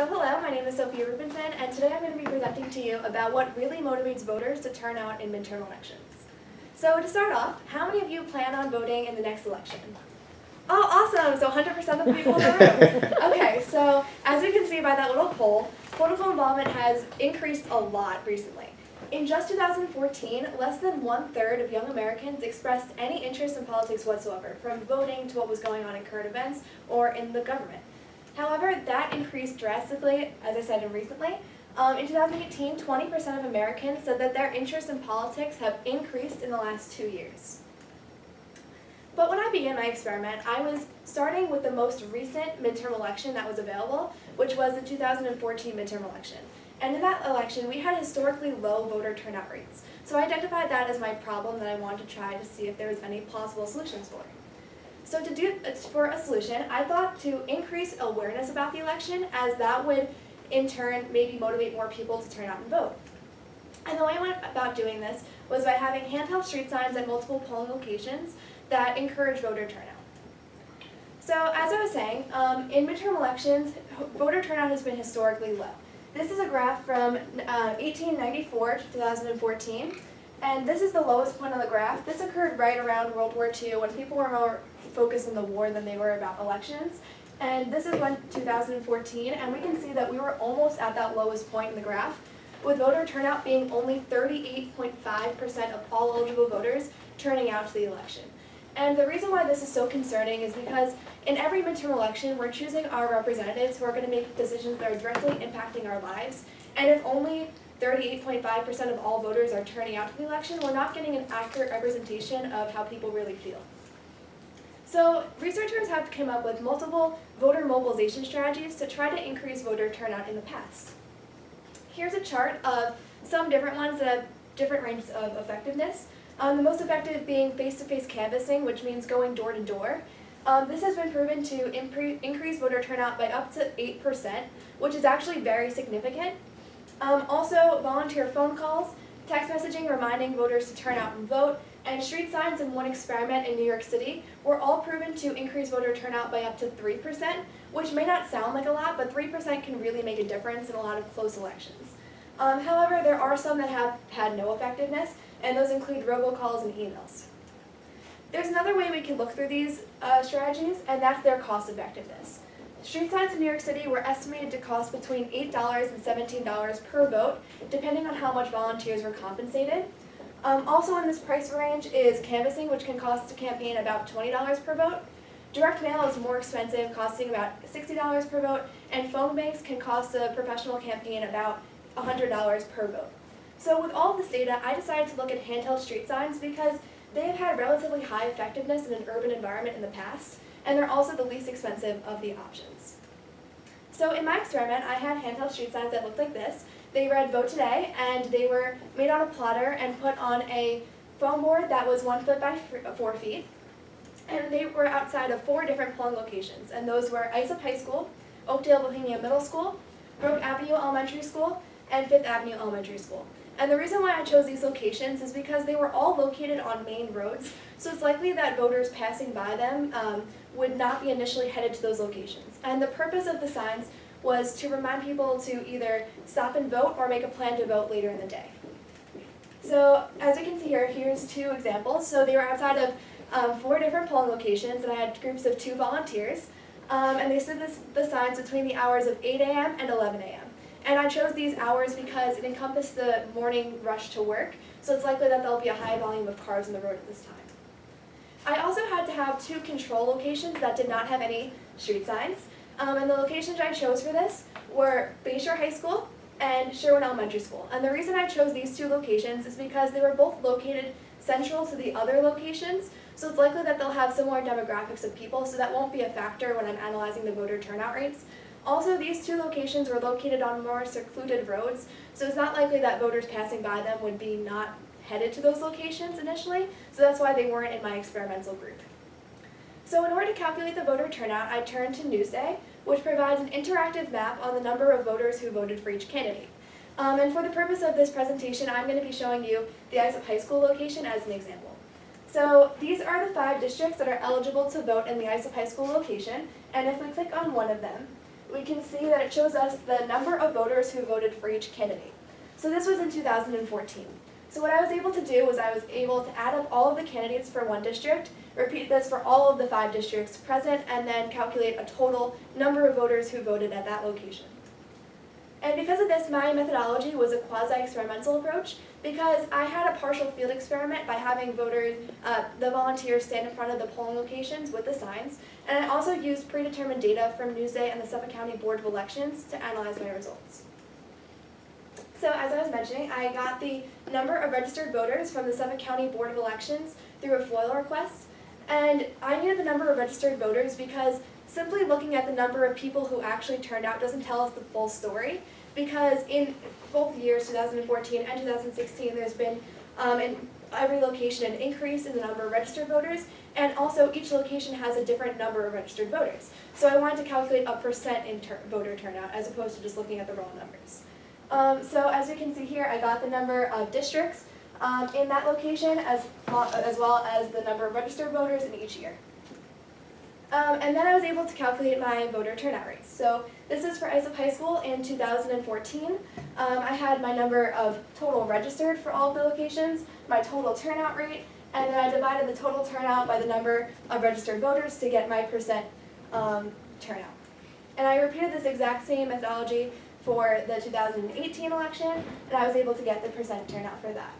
So hello, my name is Sophia Rubinson, and today I'm going to be presenting to you about what really motivates voters to turn out in midterm elections. So to start off, how many of you plan on voting in the next election? Oh, awesome! So 100% of the people in the room. Okay, so as you can see by that little poll, political involvement has increased a lot recently. In just 2014, less than 1/3 of young Americans expressed any interest in politics whatsoever, from voting to what was going on in current events or in the government. However, that increased drastically, as I said, recently. In 2018, 20% of Americans said that their interest in politics have increased in the last 2 years. But when I began my experiment, I was starting with the most recent midterm election that was available, which was the 2014 midterm election. And in that election, we had historically low voter turnout rates. So I identified that as my problem that I wanted to try to see if there was any possible solutions for. So for a solution, I thought to increase awareness about the election, as that would in turn maybe motivate more people to turn out and vote. And the way I went about doing this was by having handheld street signs at multiple polling locations that encourage voter turnout. So as I was saying, in midterm elections, voter turnout has been historically low. This is a graph from 1894 to 2014, and this is the lowest point on the graph. This occurred right around World War II, when people were more focused on the war than they were about elections. And this is when 2014, and we can see that we were almost at that lowest point in the graph, with voter turnout being only 38.5% of all eligible voters turning out to the election. And the reason why this is so concerning is because in every midterm election, we're choosing our representatives who are going to make decisions that are directly impacting our lives. And if only 38.5% of all voters are turning out to the election, we're not getting an accurate representation of how people really feel. So researchers have come up with multiple voter mobilization strategies to try to increase voter turnout in the past. Here's a chart of some different ones that have different ranges of effectiveness. The most effective being face-to-face canvassing, which means going door to door. This has been proven to increase voter turnout by up to 8%, which is actually very significant. Also, volunteer phone calls, text messaging reminding voters to turn out and vote, and street signs in one experiment in New York City were all proven to increase voter turnout by up to 3%, which may not sound like a lot, but 3% can really make a difference in a lot of close elections. However, there are some that have had no effectiveness, and those include robocalls and emails. There's another way we can look through these strategies, and that's their cost effectiveness. Street signs in New York City were estimated to cost between $8 and $17 per vote, depending on how much volunteers were compensated. Also in this price range is canvassing, which can cost a campaign about $20 per vote. Direct mail is more expensive, costing about $60 per vote, and phone banks can cost a professional campaign about $100 per vote. So with all of this data, I decided to look at handheld street signs because they have had relatively high effectiveness in an urban environment in the past, and they're also the least expensive of the options. So in my experiment, I had handheld street signs that looked like this. They read "Vote Today," and they were made on a plotter and put on a foam board that was 1 foot by 4 feet. And they were outside of 4 different polling locations, and those were Islip High School, Oakdale Bohemia Middle School, Brook Avenue Elementary School, and Fifth Avenue Elementary School. And the reason why I chose these locations is because they were all located on main roads, so it's likely that voters passing by them would not be initially headed to those locations. And the purpose of the signs was to remind people to either stop and vote or make a plan to vote later in the day. So as you can see here, here's 2 examples. So they were outside of 4 different polling locations, and I had groups of 2 volunteers, and they stood the signs between the hours of 8 a.m. and 11 a.m. And I chose these hours because it encompassed the morning rush to work, so it's likely that there'll be a high volume of cars on the road at this time. I also had to have 2 control locations that did not have any street signs, and the locations I chose for this were Bayshore High School and Sherwin Elementary School. And the reason I chose these 2 locations is because they were both located central to the other locations, so it's likely that they'll have similar demographics of people, so that won't be a factor when I'm analyzing the voter turnout rates. Also, these 2 locations were located on more secluded roads, so it's not likely that voters passing by them would be not headed to those locations initially, so that's why they weren't in my experimental group. So in order to calculate the voter turnout, I turned to Newsday, which provides an interactive map on the number of voters who voted for each candidate. And for the purpose of this presentation, I'm going to be showing you the Islip High School location as an example. So these are the 5 districts that are eligible to vote in the Islip High School location, and if we click on one of them, we can see that it shows us the number of voters who voted for each candidate. So this was in 2014. So what I was able to do was I was able to add up all of the candidates for one district, repeat this for all of the 5 districts present, and then calculate a total number of voters who voted at that location. And because of this, my methodology was a quasi-experimental approach because I had a partial field experiment by having voters, the volunteers stand in front of the polling locations with the signs, and I also used predetermined data from Newsday and the Suffolk County Board of Elections to analyze my results. So as I was mentioning, I got the number of registered voters from the Suffolk County Board of Elections through a FOIL request, and I needed the number of registered voters because simply looking at the number of people who actually turned out doesn't tell us the full story, because in both years, 2014 and 2016, there's been in every location an increase in the number of registered voters, and also each location has a different number of registered voters. So I wanted to calculate a percent in voter turnout as opposed to just looking at the raw numbers. So as you can see here, I got the number of districts in that location as well as the number of registered voters in each year. And then I was able to calculate my voter turnout rates. So this is for Islip High School in 2014. I had my number of total registered for all of the locations, my total turnout rate, and then I divided the total turnout by the number of registered voters to get my percent turnout. And I repeated this exact same methodology for the 2018 election, and I was able to get the percent turnout for that.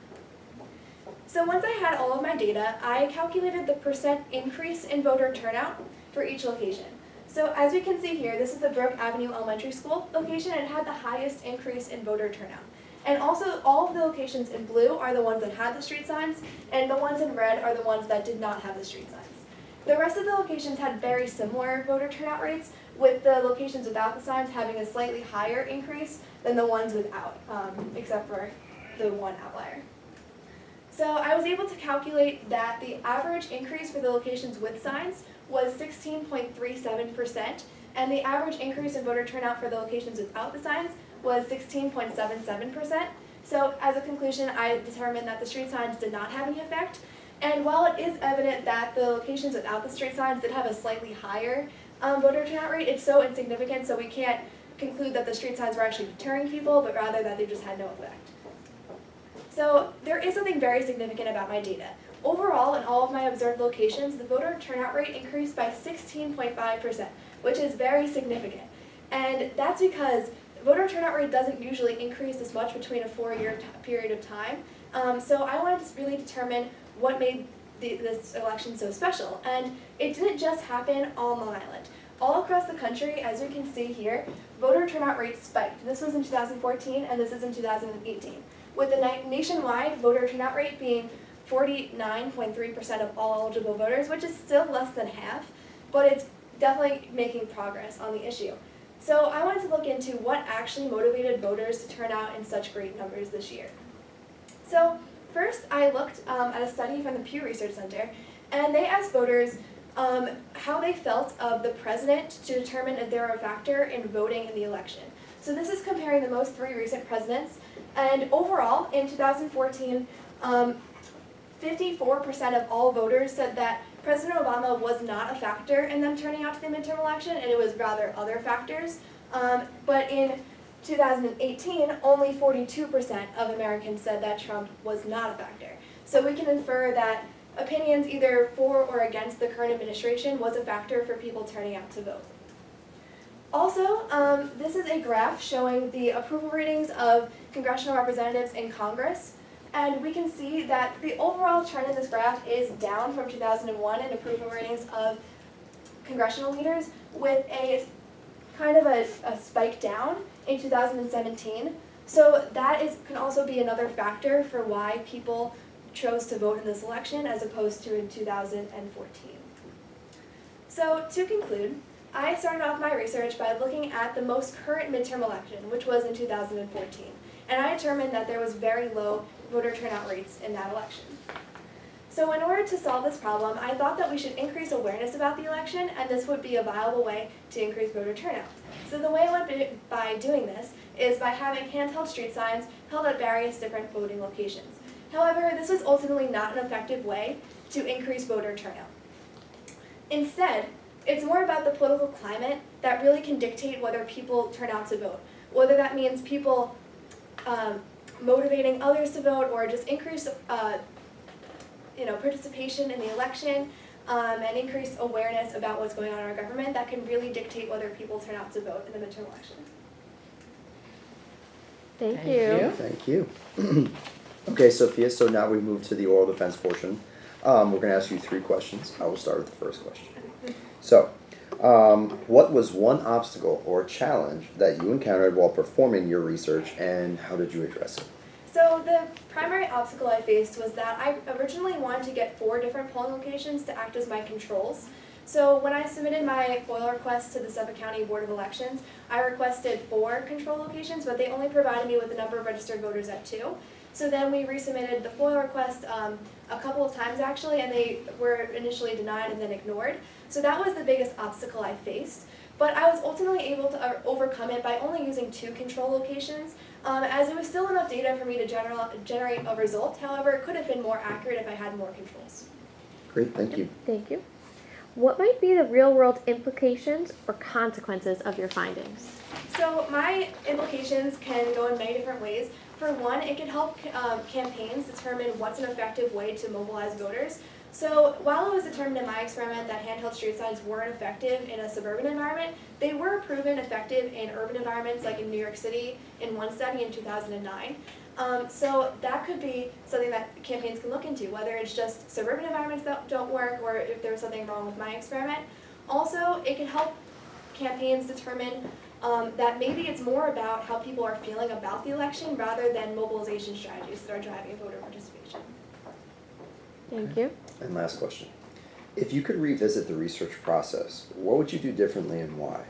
So once I had all of my data, I calculated the percent increase in voter turnout for each location. So as we can see here, this is the Brook Avenue Elementary School location, and it had the highest increase in voter turnout. And also, all of the locations in blue are the ones that had the street signs, and the ones in red are the ones that did not have the street signs. The rest of the locations had very similar voter turnout rates, with the locations without the signs having a slightly higher increase than the ones without, except for the one outlier. So I was able to calculate that the average increase for the locations with signs was 16.37%, and the average increase in voter turnout for the locations without the signs was 16.77%. So as a conclusion, I determined that the street signs did not have any effect. And while it is evident that the locations without the street signs did have a slightly higher voter turnout rate, it's so insignificant, so we can't conclude that the street signs were actually deterring people, but rather that they just had no effect. So there is something very significant about my data. Overall, in all of my observed locations, the voter turnout rate increased by 16.5%, which is very significant. And that's because voter turnout rate doesn't usually increase this much between a 4-year period of time. So I wanted to really determine what made this election so special. And it didn't just happen on Long Island. All across the country, as you can see here, voter turnout rates spiked. This was in 2014 and this is in 2018. With the nationwide voter turnout rate being 49.3% of all eligible voters, which is still less than half, but it's definitely making progress on the issue. So I wanted to look into what actually motivated voters to turn out in such great numbers this year. So first, I looked at a study from the Pew Research Center, and they asked voters how they felt of the president to determine if they were a factor in voting in the election. So this is comparing the most 3 recent presidents, and overall, in 2014, 54% of all voters said that President Obama was not a factor in them turning out to the midterm election, and it was rather other factors. But in 2018, only 42% of Americans said that Trump was not a factor. So we can infer that opinions either for or against the current administration was a factor for people turning out to vote. Also, this is a graph showing the approval ratings of congressional representatives in Congress. And we can see that the overall trend in this graph is down from 2001 in approval ratings of congressional leaders, with a kind of a spike down in 2017. So that can also be another factor for why people chose to vote in this election as opposed to in 2014. So to conclude, I started off my research by looking at the most current midterm election, which was in 2014. And I determined that there was very low voter turnout rates in that election. So in order to solve this problem, I thought that we should increase awareness about the election, and this would be a viable way to increase voter turnout. So the way I went by doing this is by having handheld street signs held at various different voting locations. However, this was ultimately not an effective way to increase voter turnout. Instead, it's more about the political climate that really can dictate whether people turn out to vote. Whether that means people motivating others to vote or just increase participation in the election and increased awareness about what's going on in our government, that can really dictate whether people turn out to vote in the midterm election. Thank you. Thank you. Okay, Sophia, so now we move to the oral defense portion. We're going to ask you 3 questions. I will start with the first question. So, what was one obstacle or challenge that you encountered while performing your research, and how did you address it? So the primary obstacle I faced was that I originally wanted to get 4 different polling locations to act as my controls. So when I submitted my FOIL request to the Suffolk County Board of Elections, I requested 4 control locations, but they only provided me with the number of registered voters at 2. So then we resubmitted the FOIL request a couple of times actually, and they were initially denied and then ignored. So that was the biggest obstacle I faced. But I was ultimately able to overcome it by only using 2 control locations, as it was still enough data for me to generate a result. However, it could have been more accurate if I had more controls. Great, thank you. Thank you. What might be the real-world implications or consequences of your findings? So my implications can go in many different ways. For one, it can help campaigns determine what's an effective way to mobilize voters. So while it was determined in my experiment that handheld street signs weren't effective in a suburban environment, they were proven effective in urban environments like in New York City in one study in 2009. So that could be something that campaigns can look into, whether it's just suburban environments that don't work or if there was something wrong with my experiment. Also, it can help campaigns determine that maybe it's more about how people are feeling about the election rather than mobilization strategies that are driving voter participation. Thank you. And last question. If you could revisit the research process, what would you do differently and why?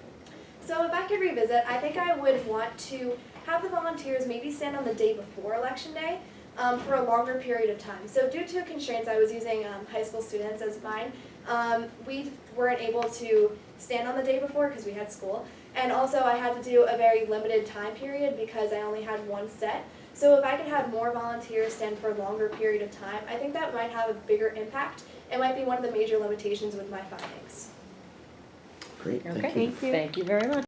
So if I could revisit, I think I would want to have the volunteers maybe stand on the day before Election Day for a longer period of time. So due to constraints, I was using high school students as mine. We weren't able to stand on the day before because we had school. And also I had to do a very limited time period because I only had 1 set. So if I could have more volunteers stand for a longer period of time, I think that might have a bigger impact. It might be one of the major limitations with my findings. Great, thank you. Thank you. Thank you very much.